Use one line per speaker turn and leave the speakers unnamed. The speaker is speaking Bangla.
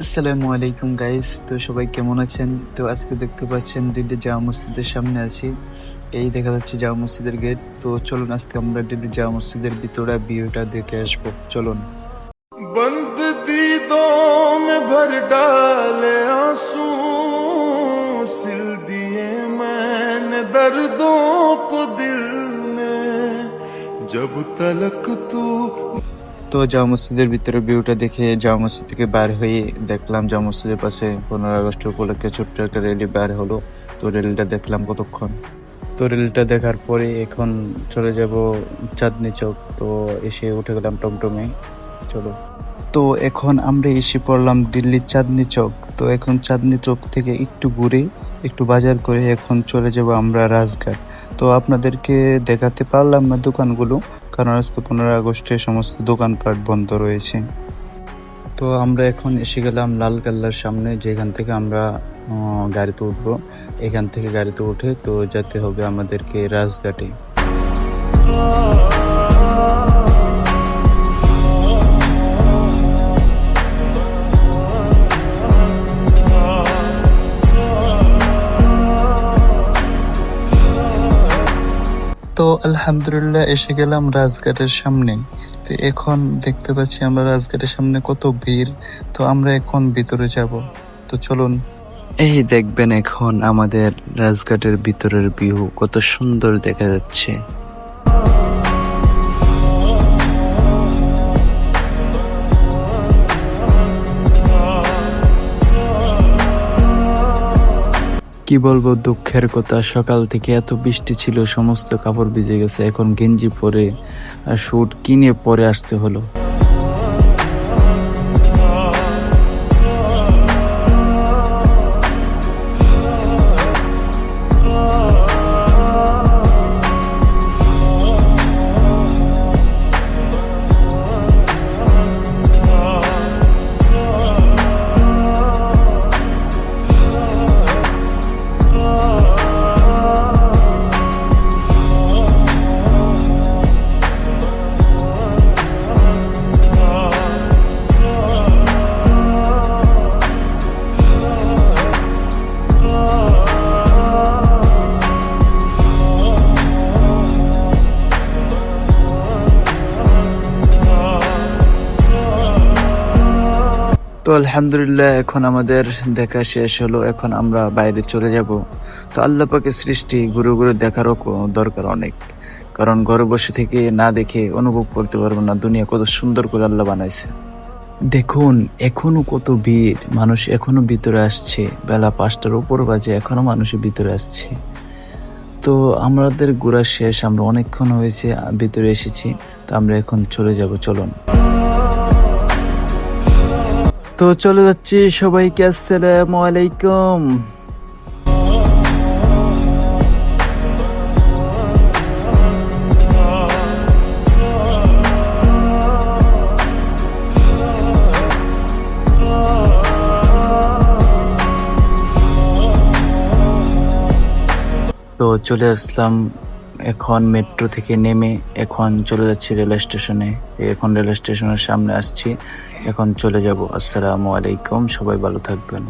আসসালামু আলাইকুম গাইস, তো সবাই কেমন আছেন? তো আজকে দেখতে পাচ্ছেন দিল্লি জামা মসজিদের সামনে আছি। এই দেখা যাচ্ছে জামা মসজিদের গেট। তো চলুন আজকে আমরা দিল্লি জামা মসজিদের ভিতরে ভিউটা দেখে আসবো, চলুন।
बंद दीदों में भर डाले आंसू सिल दिए मैंने दर्दों को दिल में जब तलक तू।
তো জামা মসজিদের ভিতরে ভিউটা দেখে জামা মসজিদ থেকে বের হয়ে দেখলাম জামা মসজিদের পাশে 15 আগস্ট উপলক্ষে ছোট্ট একটা র্যালি বের হলো। তো র্যালিটা দেখলাম কতক্ষণ। তো র্যালিটা দেখার পরে এখন চলে যাব চাঁদনি চৌক। তো এসে উঠে গেলাম টমটমে, চলো। তো এখন আমরা এসে পড়লাম দিল্লির চাঁদনি চৌক। তো এখন চাঁদনি চৌক থেকে একটু ঘুরে একটু বাজার করে এখন চলে যাব আমরা রাজঘাট। তো আপনাদেরকে দেখাতে পারলাম না দোকানগুলো, কারণ আজকে 15 আগস্টে সমস্ত দোকানপাট বন্ধ রয়েছে। তো আমরা এখন এসে গেলাম লাল কেল্লার সামনে, যেখান থেকে আমরা গাড়িতে উঠবো। এখান থেকে গাড়িতে উঠে তো যেতে হবে আমাদেরকে রাজঘাটে। তো আলহামদুলিল্লাহ এসে গেলাম রাজঘাটের সামনে। তো এখন দেখতে পাচ্ছি আমরা রাজঘাটের সামনে কত ভিড়। তো আমরা এখন ভিতরে যাব, তো চলুন। এই দেখবেন এখন আমাদের রাজঘাটের ভিতরের ভিউ কত সুন্দর দেখা যাচ্ছে। কি বলবো, দুঃখের কথা, সকাল থেকে এত বৃষ্টি ছিল, সমস্ত কাপড় ভিজে গেছে। এখন গেঞ্জি পরে আর স্যুট কিনে পরে আসতে হলো। তো আলহামদুলিল্লাহ এখন আমাদের দেখা শেষ হলো, এখন আমরা বাইরে চলে যাব। তো আল্লাহ পাকের সৃষ্টি ঘুরে ঘুরে দেখারও দরকার অনেক, কারণ ঘরে বসে থেকে না দেখে অনুভব করতে পারবো না দুনিয়া কত সুন্দর করে আল্লাহ বানাইছে। দেখুন এখনো কত ভিড়, মানুষ এখনো ভিতরে আসছে। বেলা 5টার উপর বাজে, এখনো মানুষের ভিতরে আসছে। তো আমাদের ঘোরা শেষ, আমরা অনেকক্ষণ হয়েছে ভিতরে এসেছি। তো আমরা এখন চলে যাব, চলুন। তো চলে যাচ্ছি, সবাইকে আসসালামু আলাইকুম। তো চলে আসলাম এখন মেট্রো থেকে নেমে, এখন চলে যাচ্ছি রেল স্টেশনে। এখন রেল স্টেশনের সামনে আসছি, এখন চলে যাব। আসসালামু আলাইকুম, সবাই ভালো থাকবেন।